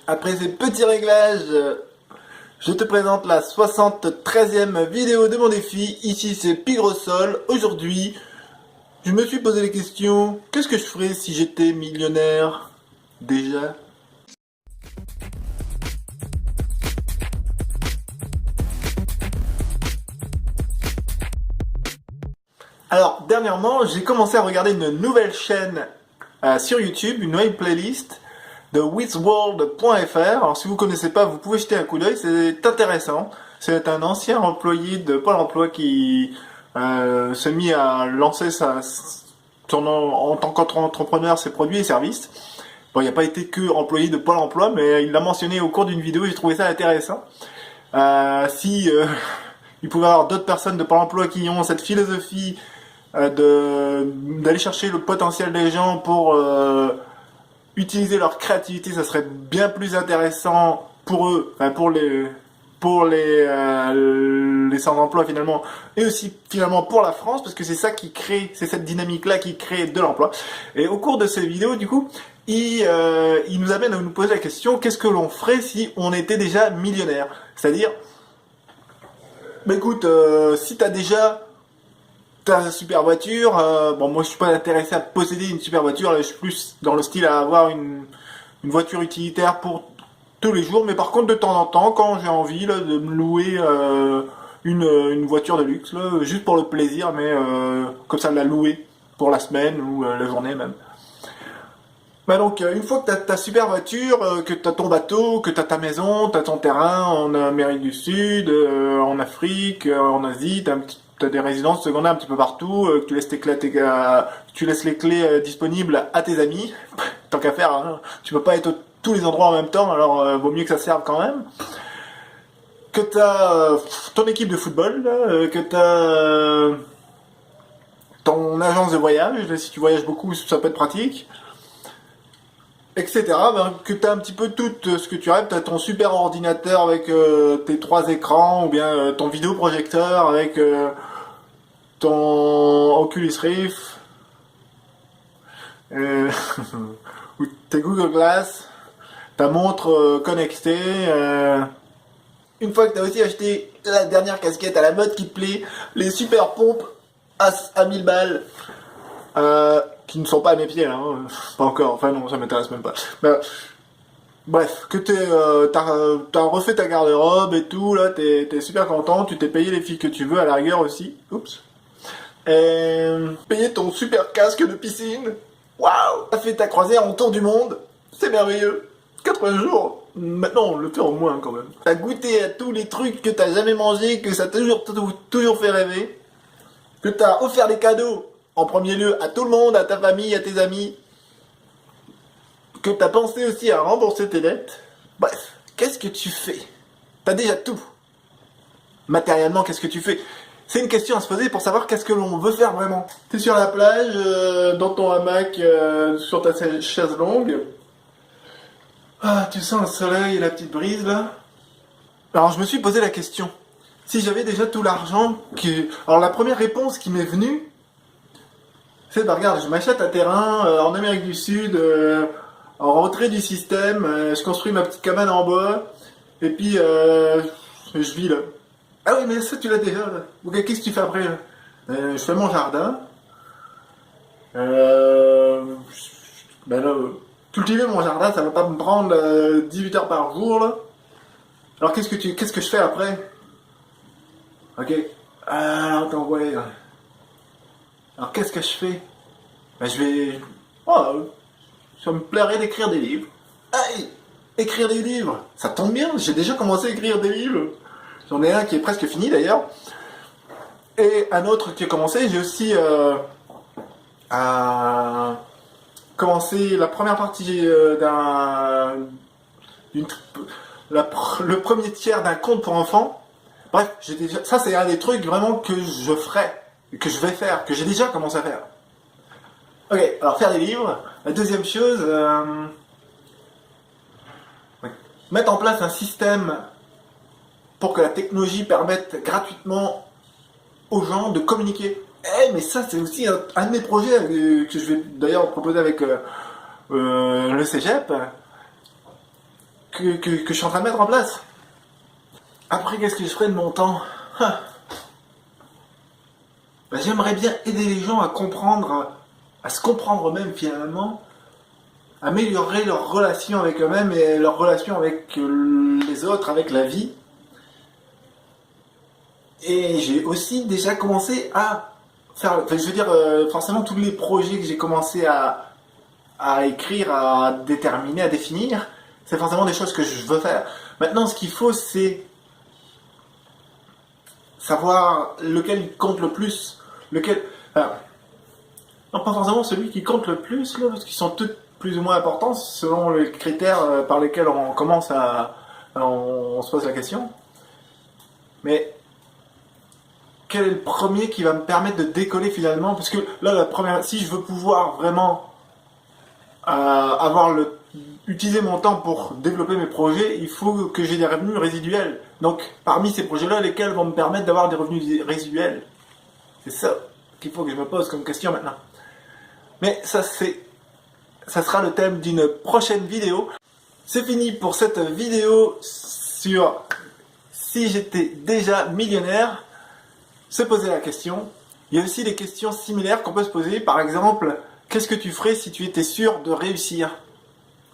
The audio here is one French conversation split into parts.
Après ces petits réglages, je te présente la 73e vidéo de mon défi. Ici c'est Pigrosol. Aujourd'hui, je me suis posé la question, qu'est-ce que je ferais si j'étais millionnaire déjà? Alors, dernièrement, j'ai commencé à regarder une nouvelle chaîne sur YouTube, une nouvelle playlist de wizworld.fr. Alors, si vous ne connaissez pas, vous pouvez jeter un coup d'œil, c'est intéressant. C'est un ancien employé de Pôle emploi qui s'est mis à lancer en tant qu'entrepreneur ses produits et services. Bon, il n'a pas été que employé de Pôle emploi, mais il l'a mentionné au cours d'une vidéo et j'ai trouvé ça intéressant. Si il pouvait y avoir d'autres personnes de Pôle emploi qui ont cette philosophie d'aller chercher le potentiel des gens pour utiliser leur créativité, ça serait bien plus intéressant pour eux, enfin pour les sans-emploi finalement, et aussi finalement pour la France, parce que c'est ça qui crée, c'est cette dynamique-là qui crée de l'emploi. Et au cours de ces vidéos, du coup, il nous amène à nous poser la question, qu'est-ce que l'on ferait si on était déjà millionnaire? C'est-à-dire, bah écoute, si t'as une super voiture, bon moi je suis pas intéressé à posséder une super voiture, là, je suis plus dans le style à avoir une voiture utilitaire pour tous les jours, mais par contre de temps en temps, quand j'ai envie là, de me louer une voiture de luxe, là, juste pour le plaisir, mais comme ça de la louer pour la semaine ou la journée même. Bah donc une fois que t'as ta super voiture, que t'as ton bateau, que t'as ta maison, t'as ton terrain en Amérique du Sud, en Afrique, en Asie, t'as des résidences secondaires un petit peu partout, que tu laisses tu laisses les clés disponibles à tes amis, tant qu'à faire, hein, tu peux pas être tous les endroits en même temps, alors vaut mieux que ça serve quand même. Que t'as ton équipe de football, là, que t'as ton agence de voyage, là, si tu voyages beaucoup, ça peut être pratique. Etc. Ben, que tu as un petit peu tout ce que tu rêves. Tu as ton super ordinateur avec tes 3 écrans, ou bien ton vidéoprojecteur avec ton Oculus Rift, euh, ou tes Google Glass, ta montre connectée. Une fois que tu as aussi acheté la dernière casquette à la mode qui te plaît, les super pompes à 1000 balles. Qui ne sont pas à mes pieds, hein. Pas encore, enfin non, ça m'intéresse même pas. Mais, bref, que t'as refait ta garde-robe et tout, là, t'es super content, tu t'es payé les filles que tu veux à la rigueur aussi. Oups. Payé ton super casque de piscine. Waouh! T'as fait ta croisière en tour du monde. C'est merveilleux. 80 jours. Maintenant, on le fait en moins quand même. T'as goûté à tous les trucs que t'as jamais mangé, que ça t'a toujours fait rêver. Que t'as offert des cadeaux en premier lieu à tout le monde, à ta famille, à tes amis, que tu as pensé aussi à rembourser tes dettes. Bref, qu'est-ce que tu fais? T'as déjà tout. Matériellement, qu'est-ce que tu fais? C'est une question à se poser pour savoir qu'est-ce que l'on veut faire vraiment. T'es sur la plage, dans ton hamac, sur ta chaise longue. Ah, tu sens le soleil et la petite brise là. Alors je me suis posé la question. Si j'avais déjà tout l'argent que... Alors la première réponse qui m'est venue, c'est, bah regarde, je m'achète un terrain en Amérique du Sud, en retrait du système, je construis ma petite cabane en bois, et puis je vis là. Ah oui, mais ça tu l'as déjà là. Ok, qu'est-ce que tu fais après là? Je fais mon jardin. Ben là, cultiver mon jardin, ça va pas me prendre 18 heures par jour là. Alors qu'est-ce que je fais après? Ok. Attends, ouais. Alors qu'est-ce que je fais? Ben, je vais... Oh, ça me plairait d'écrire des livres. Hey, écrire des livres, ça tombe bien, j'ai déjà commencé à écrire des livres. J'en ai un qui est presque fini d'ailleurs. Et un autre qui a commencé, j'ai aussi commencé la première partie le premier tiers d'un conte pour enfants. Bref, ça c'est un des trucs vraiment que je ferai, que je vais faire, que j'ai déjà commencé à faire. Ok, alors faire des livres. La deuxième chose, mettre en place un système pour que la technologie permette gratuitement aux gens de communiquer. Mais ça c'est aussi un de mes projets que je vais d'ailleurs proposer avec le Cégep. que je suis en train de mettre en place. Après, qu'est-ce que je ferai de mon temps? Ben, j'aimerais bien aider les gens à comprendre, à se comprendre eux-mêmes finalement, améliorer leur relation avec eux-mêmes et leur relation avec les autres, avec la vie. Et j'ai aussi déjà commencé à faire, enfin, je veux dire, forcément tous les projets que j'ai commencé à écrire, à déterminer, à définir, c'est forcément des choses que je veux faire. Maintenant, ce qu'il faut, c'est savoir lequel compte le plus, lequel... non, pas forcément celui qui compte le plus, là, parce qu'ils sont tous plus ou moins importants selon les critères par lesquels on commence on se pose la question. Mais quel est le premier qui va me permettre de décoller finalement? Parce que là, la première, si je veux pouvoir vraiment utiliser mon temps pour développer mes projets, il faut que j'ai des revenus résiduels. Donc, parmi ces projets-là, lesquels vont me permettre d'avoir des revenus résiduels? C'est ça qu'il faut que je me pose comme question maintenant. Mais ça sera le thème d'une prochaine vidéo. C'est fini pour cette vidéo sur si j'étais déjà millionnaire. Se poser la question. Il y a aussi des questions similaires qu'on peut se poser. Par exemple, qu'est-ce que tu ferais si tu étais sûr de réussir?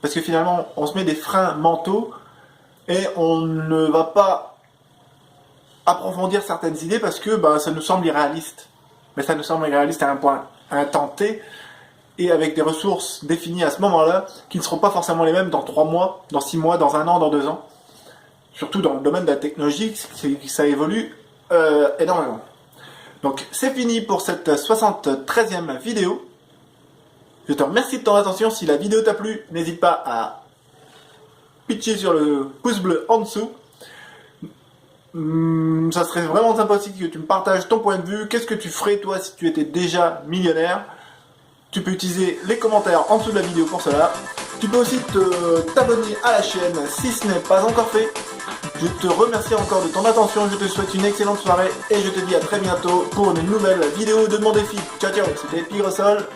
Parce que finalement, on se met des freins mentaux et on ne va pas approfondir certaines idées parce que ça nous semble irréaliste. Mais ça nous semble irréaliste à un temps T et avec des ressources définies à ce moment-là qui ne seront pas forcément les mêmes dans 3 mois, dans 6 mois, dans 1 an, dans 2 ans. Surtout dans le domaine de la technologie, ça évolue énormément. Donc c'est fini pour cette 73e vidéo. Je te remercie de ton attention. Si la vidéo t'a plu, n'hésite pas à pitcher sur le pouce bleu en dessous. Ça serait vraiment sympathique que tu me partages ton point de vue. Qu'est-ce que tu ferais toi si tu étais déjà millionnaire? Tu peux utiliser les commentaires en dessous de la vidéo pour cela. Tu peux aussi t'abonner à la chaîne si ce n'est pas encore fait. Je te remercie encore de ton attention, je te souhaite une excellente soirée et je te dis à très bientôt pour une nouvelle vidéo de mon défi. Ciao ciao, c'était Pigresol.